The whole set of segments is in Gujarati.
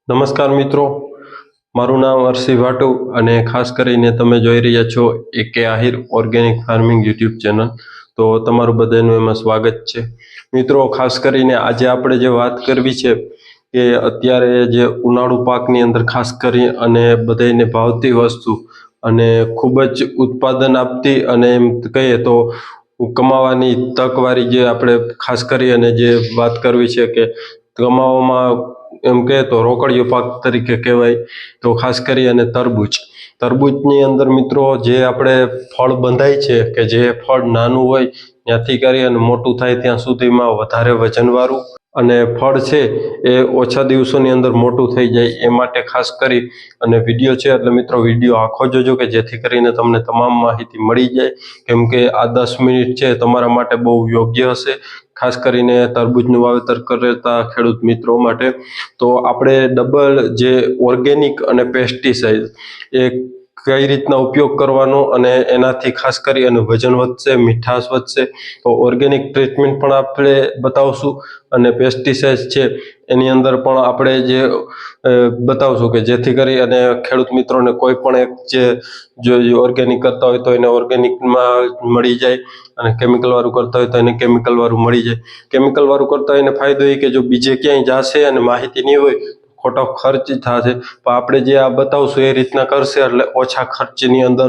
નમસ્કાર મિત્રો, મારું નામ અર્શી ભાટુ અને ખાસ કરીને તમે જોઈ રહ્યા છો એકે Ahir organic farming YouTube channel. તો તમારું બધાનું એમાં સ્વાગત છે. મિત્રો, ખાસ કરીને આજે આપણે જે વાત કરવી છે કે અત્યારે જે ઉનાળુ પાકની અંદર ખાસ કરી અને બધાને ભાવતી વસ્તુ અને ખૂબ જ ઉત્પાદન આપતી અને એમ કહીએ તો કમાવાની તકવાળી જે આપણે ખાસ કરી અને જે વાત કરવી છે કે કમાવામાં એમ કહે તો રોકડીયો પાક તરીકે કહેવાય તો ખાસ કરી અને તરબૂચની અંદર મિત્રો જે આપણે ફળ બંધાય છે કે જે ફળ નાનું હોય ત્યાંથી કરી અને મોટું થાય ત્યાં સુધીમાં વધારે વજનવાળું અને ફળ છે એ ઓછા દિવસોની અંદર મોટું થઈ જાય એ માટે ખાસ કરી અને વિડીયો છે એટલે મિત્રો વિડીયો આખો જોજો કે જેથી કરીને તમને તમામ માહિતી મળી જાય, કેમ કે આ 10 મિનિટ છે તમારા માટે બહુ યોગ્ય હશે, ખાસ કરીને તરબૂચનું વાવેતર કરતા ખેડૂત મિત્રો માટે. તો આપણે ડબલ જે ઓર્ગેનિક અને પેસ્ટિસાઇડ એ કઈ રીતના ઉપયોગ કરવાનો અને એનાથી ખાસ કરી અને વજન વધશે, મીઠાશ વધશે. તો ઓર્ગેનિક ટ્રીટમેન્ટ પણ આપણે બતાવશું અને પેસ્ટિસાઇડ છે એની અંદર પણ આપણે જે બતાવશું કે જેથી કરી અને ખેડૂત મિત્રોને કોઈ પણ એક જો ઓર્ગેનિક કરતા હોય તો એને ઓર્ગેનિકમાં મળી જાય અને કેમિકલ વાળું કરતા હોય તો એને કેમિકલ વાળું મળી જાય. કેમિકલ વાળું કરતા હોય એને ફાયદો એ કે જો બીજે ક્યાંય જશે અને માહિતી નહીં હોય ખોટો ખર્ચ થશે, પણ આપણે જે આ બતાવશું એ રીતના કરશે એટલે ઓછા ખર્ચની અંદર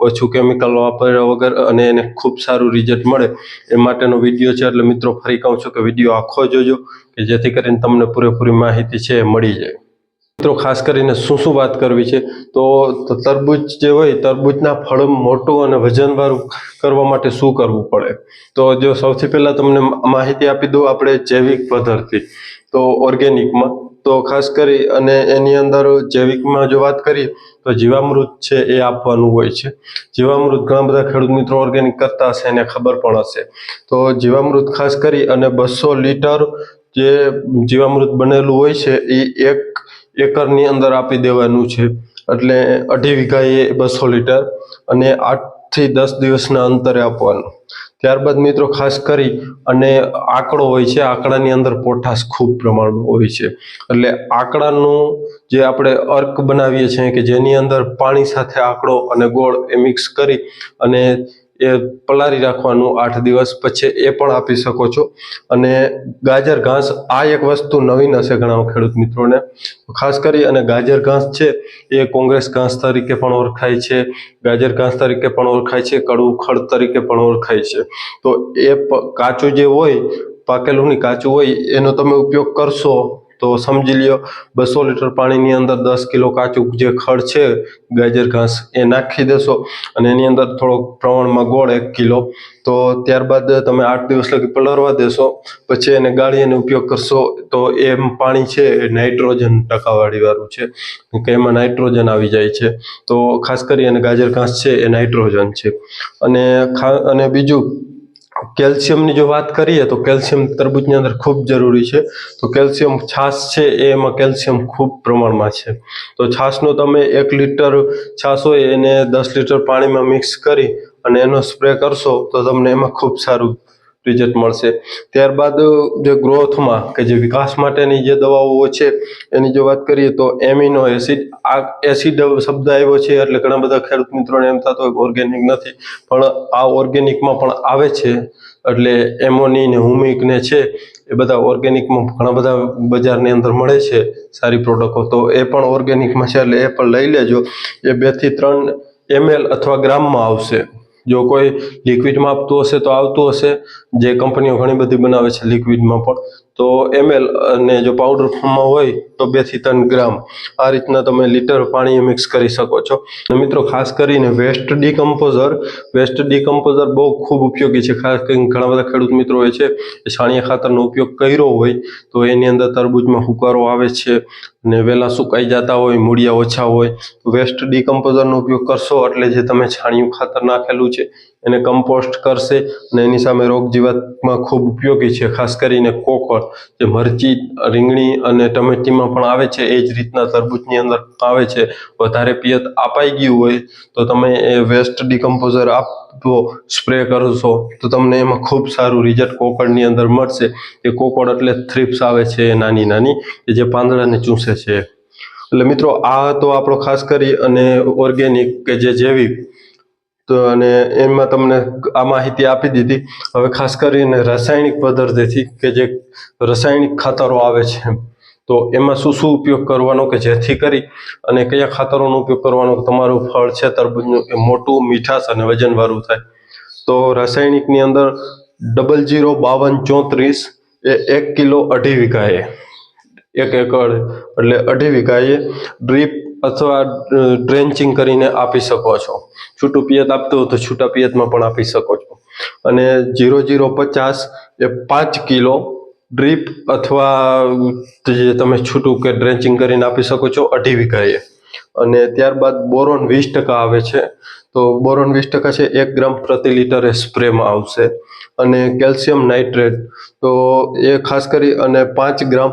ઓછું કેમિકલ વાપર્યા વગર અને એને ખૂબ સારું રિઝલ્ટ મળે એ માટેનો વિડીયો છે. એટલે મિત્રો ફરી કહું છું કે વિડીયો આખો જોજો કે જેથી કરીને તમને પૂરેપૂરી માહિતી છે એ મળી જાય. મિત્રો, ખાસ કરીને શું વાત કરવી છે તો તરબૂચ જે હોય તરબૂચના ફળ મોટું અને વજનવાળું કરવા માટે શું કરવું પડે, તો જો સૌથી પહેલા તમને માહિતી આપી દઉં આપણે જૈવિક પદ્ધતિ તો ઓર્ગેનિકમાં. તો ખાસ કરી અને એની અંદર જૈવિકમાં જો વાત કરીએ તો જીવામૃત છે એ આપવાનું હોય છે. જીવામૃત ઘણા બધા ખેડૂત મિત્રો ઓર્ગેનિક કરતા હશે એને ખબર પણ હશે. તો જીવામૃત ખાસ કરી અને 200 લીટર જે જીવામૃત બનેલું હોય છે એ 1 એકરની અંદર આપી દેવાનું છે, એટલે 2.5 વીઘાએ 200 લીટર અને 8 થી 10 દિવસના અંતરે આપવાનું. ત્યારબાદ મિત્રો ખાસ કરી અને આંકડો હોય છે, આંકડાની અંદર પોટાશ ખૂબ પ્રમાણમાં હોય છે, એટલે આંકડાનું જે આપણે અર્ક બનાવીએ છીએ કે જેની અંદર પાણી સાથે આંકડો અને ગોળ એ મિક્સ કરી અને એ પલાળી રાખવાનું 8 દિવસ, પછી એ પણ આપી શકો છો. અને ગાજર ઘાસ, આ એક વસ્તુ નવીન હશે ઘણા ખેડૂત મિત્રોને. ખાસ કરી અને ગાજર ઘાસ છે એ કોંગ્રેસ ઘાસ તરીકે પણ ઓળખાય છે, ગાજર ઘાસ તરીકે પણ ઓળખાય છે, કડવું ખડ તરીકે પણ ઓળખાય છે. તો એ કાચું જે હોય, પાકેલું નહીં કાચું હોય એનો તમે ઉપયોગ કરશો તો સમજી લ્યો 200 લીટર પાણીની અંદર 10 કિલો કાચું જે ખડ છે ગાજર ઘાસ એ નાખી દેશો અને એની અંદર થોડોક પ્રમાણમાં ગોળ 1 કિલો. તો ત્યારબાદ તમે 8 દિવસ લગી પલળવા દેશો, પછી એને ગાળી અને ઉપયોગ કરશો તો એમ પાણી છે એ નાઇટ્રોજન ટકાવાળી વાળું છે કે એમાં નાઇટ્રોજન આવી જાય છે. તો ખાસ કરી અને ગાજર ઘાસ છે એ નાઇટ્રોજન છે. અને બીજું કેલ્શિયમની જો વાત કરીએ તો કેલ્શિયમ તરબૂચની અંદર ખૂબ જરૂરી છે. તો કેલ્શિયમ છાશ છે એમાં કેલ્શિયમ ખૂબ પ્રમાણમાં છે. તો છાશનો તમે 1 લીટર છાશ હોય એને 10 લીટર પાણીમાં મિક્સ કરી અને એનો સ્પ્રે કરશો તો તમને એમાં ખૂબ સારું રિઝલ્ટ મળશે. ત્યારબાદ જે ગ્રોથમાં કે જે વિકાસ માટેની જે દવાઓ છે એની જો વાત કરીએ તો એમિનો એસિડ, આ એસિડ શબ્દ આવ્યો છે એટલે ઘણા બધા ખેડૂત મિત્રોને એમ થતો હોય ઓર્ગેનિક નથી, પણ આ ઓર્ગેનિકમાં પણ આવે છે. એટલે એમોની ને હુમિક ને છે એ બધા ઓર્ગેનિકમાં ઘણા બધા બજારની અંદર મળે છે સારી પ્રોડક્ટો, તો એ પણ ઓર્ગેનિકમાં છે એટલે એ પણ લઈ લેજો. એ 2 થી 3 ml અથવા ગ્રામમાં આવશે. જો કોઈ લિક્વિડમાં આપતું હશે તો આવતું હશે, જે કંપનીઓ ઘણી બધી બનાવે છે લિક્વિડમાં પણ, તો ml, અને જો પાવડર ફોર્મમાં હોય તો 2 થી 3 ગ્રામ. આ રીતના તમે લીટર પાણી મિક્સ કરી શકો છો. મિત્રો, ખાસ કરીને વેસ્ટ ડિકમ્પોઝર બહુ ખૂબ ઉપયોગી છે. ખાસ કરીને ઘણા બધા ખેડૂત મિત્રો હોય છે એ છાણિયા ખાતરનો ઉપયોગ કર્યો હોય તો એની અંદર તરબૂચમાં હુકારો આવે છે અને વહેલા સુકાઈ જતા હોય, મૂળિયા ઓછા હોય, તો વેસ્ટ ડિકમ્પોઝરનો ઉપયોગ કરશો એટલે જે તમે છાણિયું ખાતર નાખેલું છે એને કમ્પોસ્ટ કરશે અને એની સામે રોગ જીવાતમાં ખૂબ ઉપયોગી છે. ખાસ કરીને કોકર જે મરચી, રીંગણી અને ટમેટીમાં પણ આવે છે એ જ રીતના તરબૂચની અંદર આવે છે. વધારે પિયત અપાઈ ગયું હોય તો તમે એ વેસ્ટ ડિકમ્પોઝર આપો, સ્પ્રે કરશો તો તમને એમાં ખૂબ સારું રિઝલ્ટ કોકળની અંદર મળશે. એ કોકળ એટલે થ્રિપ્સ આવે છે નાની નાની કે જે પાંદડાને ચૂસે છે. એટલે મિત્રો આ તો આપણો ખાસ કરી અને ઓર્ગેનિક કે જે જૈવિક, તો અને એમાં તમને આ માહિતી આપી દીધી. હવે ખાસ કરીને રાસાયણિક પદ્ધતિથી કે જે રાસાયણિક ખાતરો આવે છે, તો એમાં શું શું ઉપયોગ કરવાનો કે જેથી કરી અને કયા ખાતરોનો ઉપયોગ કરવાનો તમારું ફળ છે તરબૂચનું એ મોટું, મીઠાશ અને વજનવાળું થાય. તો રાસાયણિકની અંદર 005234 એ 1 કિલો 2.5 વીઘાએ, 1 એકડ એટલે 2.5 વીઘાએ ડ્રીપ અથવા ડ્રેન્ચિંગ કરીને આપી શકો છો. છૂટું પિયત આપતો હોય તો છૂટા પિયતમાં પણ આપી શકો છો. અને 0050 એ 5 કિલો ડ્રીપ અથવા જે તમે છૂટું કે ડ્રેન્ચિંગ કરીને આપી શકો છો 2.5 વીઘાએ. અને ત્યારબાદ બોરોન 20% આવે છે, તો બોરોન 20% છે 1 ગ્રામ પ્રતિ લિટરે સ્પ્રેમાં આવશે. અને કેલ્શિયમ નાઇટ્રેટ તો એ ખાસ કરી અને 5 ગ્રામ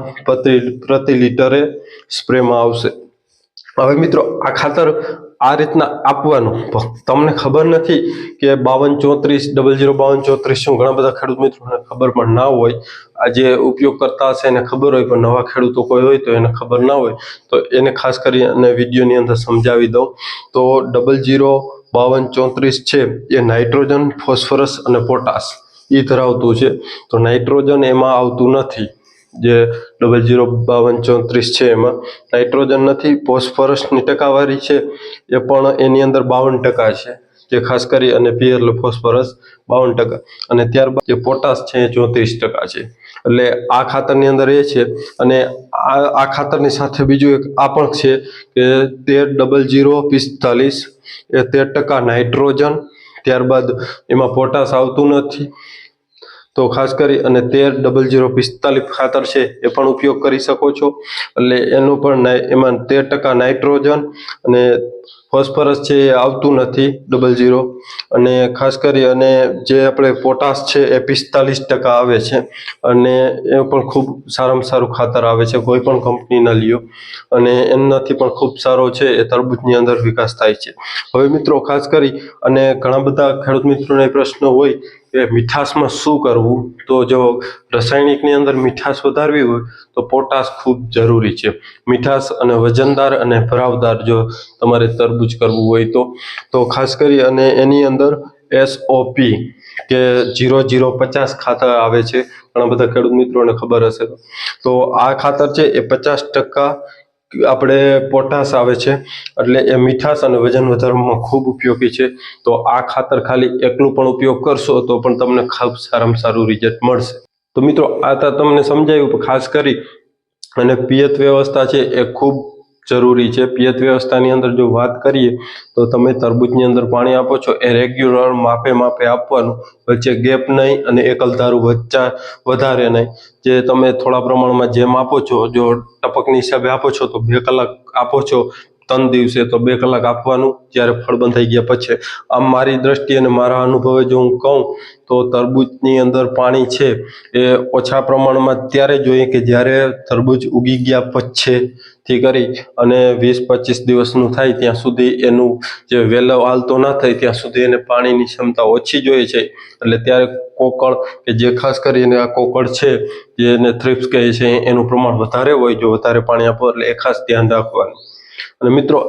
પ્રતિ લિટરે સ્પ્રેમાં આવશે. હવે મિત્રો આ ખાતર આ રીતના આપવાનું, તમને ખબર નથી કે 005234 શું, ઘણા બધા ખેડૂત મિત્રોને ખબર પણ ના હોય. આ જે ઉપયોગ કરતા હશે એને ખબર હોય, પણ નવા ખેડૂતો કોઈ હોય તો એને ખબર ના હોય, તો એને ખાસ કરી અને વિડીયોની અંદર સમજાવી દઉં. તો 005234 છે એ નાઇટ્રોજન, ફોસ્ફરસ અને પોટાશ એ ધરાવતું છે. તો નાઇટ્રોજન એમાં આવતું નથી. જે 005234 છે એમાં નાઇટ્રોજન નથી. ફોસ્ફરસની ટકાવારી છે એ પણ એની અંદર 52% છે, જે ખાસ કરી અને પીએલ ફોસ્ફરસ 52%, અને ત્યારબાદ જે પોટાશ છે એ 34% છે. એટલે આ ખાતરની અંદર એ છે. અને આ ખાતરની સાથે બીજું એક આ પણ છે કે 130045 એ 13% નાઇટ્રોજન, ત્યારબાદ એમાં પોટાશ આવતું નથી. તો ખાસ કરી અને 130045 ખાતર છે એ પણ ઉપયોગ કરી શકો છો. એટલે એનું પણ એમાં 13% નાઇટ્રોજન અને ફોસ્ફરસ છે એ આવતું નથી 00. અને ખાસ કરી અને જે આપણે પોટાશ છે એ 45% આવે છે. અને એ પણ ખૂબ સારામાં સારું ખાતર આવે છે, કોઈ પણ કંપનીના લ્યો, અને એનાથી પણ ખૂબ સારો છે એ તરબૂચની અંદર વિકાસ થાય છે. હવે મિત્રો ખાસ કરી અને ઘણા બધા ખેડૂત મિત્રોને પ્રશ્ન હોય કે મીઠાશમાં શું કરવું. તો જો રાસાયણિકની અંદર મીઠાશ વધારવી હોય તો પોટાશ ખૂબ જરૂરી છે. મીઠાશ અને વજનદાર અને ભરાવદાર જો તમારે તરબૂચ કરવું હોય તો ખાસ કરી અને એની અંદર SOP કે 0050 ખાતર આવે છે, ઘણા બધા ખેડૂત મિત્રોને ખબર હશે. તો આ ખાતર છે એ 50% આપણે પોટાશ આવે છે, એટલે એ મીઠાશ અને વજન વધારવામાં ખૂબ ઉપયોગી છે. તો આ ખાતર ખાલી એકલું પણ ઉપયોગ કરશો તો પણ તમને ખૂબ સારામાં સારું રિઝલ્ટ મળશે. તો મિત્રો આ તો તમને સમજાયું. ખાસ કરી અને પિયત વ્યવસ્થા છે એ ખૂબ જરૂરી છે. પિયત વ્યવસ્થાની અંદર જો વાત કરીએ તો તમે તરબૂચની અંદર પાણી આપો છો એ રેગ્યુલર માપે આપવાનું, વચ્ચે ગેપ નહીં અને એકલધારું વધારે નહીં. જે તમે થોડા પ્રમાણમાં જેમ આપો છો, જો ટપકની હિસાબે આપો છો તો 2 કલાક આપો છો 3 દિવસે, તો 2 કલાક આપવાનું જ્યારે ફળ બંધ થઈ ગયા પછી. આમ મારી દ્રષ્ટિએ અને મારા અનુભવે જો હું કહું તો તરબૂચની અંદર પાણી છે એ ઓછા પ્રમાણમાં ત્યારે જોઈએ કે જ્યારે તરબૂચ ઉગી ગયા પછીથી કરી અને 20-25 દિવસનું થાય ત્યાં સુધી એનું જે વેલો હાલતો ના થાય ત્યાં સુધી એને પાણીની ક્ષમતા ઓછી જોઈએ છે. એટલે ત્યારે કોકળ કે જે ખાસ કરીને આ કોકળ છે જેને થ્રિપ્સ કહે છે એનું પ્રમાણ વધારે હોય. જો વધારે પાણી આપો એટલે એ ખાસ ધ્યાન રાખવાનું. અને મિત્રો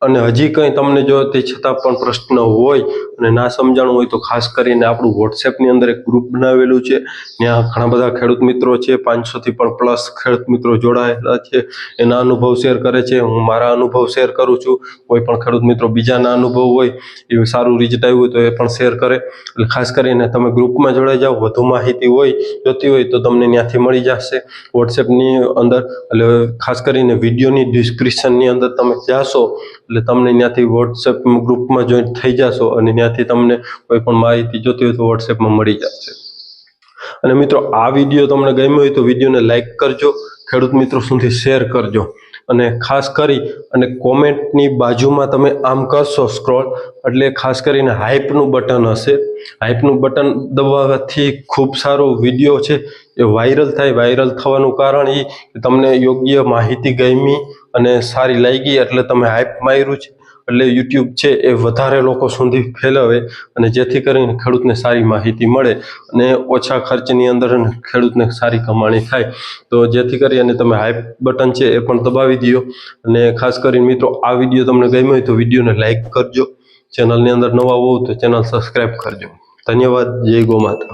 અને હજી કંઈ તમને જો તે છતાં પણ પ્રશ્ન હોય અને ના સમજાણું હોય તો ખાસ કરીને આપણું વોટ્સએપની અંદર એક ગ્રુપ બનાવેલું છે. ત્યાં ઘણા બધા ખેડૂત મિત્રો છે, 500થી પણ પ્લસ ખેડૂત મિત્રો જોડાયેલા છે. એના અનુભવ શેર કરે છે, હું મારા અનુભવ શેર કરું છું. કોઈ પણ ખેડૂત મિત્રો બીજાના અનુભવ હોય એ સારું રિઝલ્ટ આવ્યું હોય તો એ પણ શેર કરે. એટલે ખાસ કરીને તમે ગ્રુપમાં જોડાઈ જાઓ. વધુ માહિતી હોય જોતી હોય તો તમને ત્યાંથી મળી જશે વોટ્સએપની અંદર. એટલે ખાસ કરીને વિડીયોની ડિસ્ક્રિપ્શનની અંદર તમે જાશો એટલે તમને ત્યાંથી વોટ્સએપ ગ્રુપમાં જોઈન થઈ જશો અને ત્યાંથી તમને કોઈ પણ માહિતી જોતી હોય તો વોટ્સએપમાં મળી જશે. અને મિત્રો આ વિડીયો તમને ગમ્યો હોય તો વિડીયોને લાઈક કરજો, ખેડૂત મિત્રો સુધી શેર કરજો. અને ખાસ કરી અને કોમેન્ટની બાજુમાં તમે આમ કરશો સ્ક્રોલ એટલે ખાસ કરીને હાઈપનું બટન હશે. હાઈપનું બટન દબાવવાથી ખૂબ સારો વિડીયો છે એ વાયરલ થાય. વાયરલ થવાનું કારણ એ તમને યોગ્ય માહિતી ગમી અને સારી લાગી એટલે તમે હાઈપ માર્યું છે. એટલે યુટ્યુબ છે એ વધારે લોકો સુધી ફેલાવે અને જેથી કરીને ખેડૂતને સારી માહિતી મળે અને ઓછા ખર્ચની અંદર ખેડૂતને સારી કમાણી થાય. તો જેથી કરી અને તમે હાઈપ બટન છે એ પણ દબાવી દો. અને ખાસ કરીને મિત્રો, આ વિડીયો તમને ગમ્યો હોય તો વિડીયોને લાઈક કરજો. ચેનલની અંદર નવા હોવ તો ચેનલ સબસ્ક્રાઈબ કરજો. ધન્યવાદ. જય ગો માતા.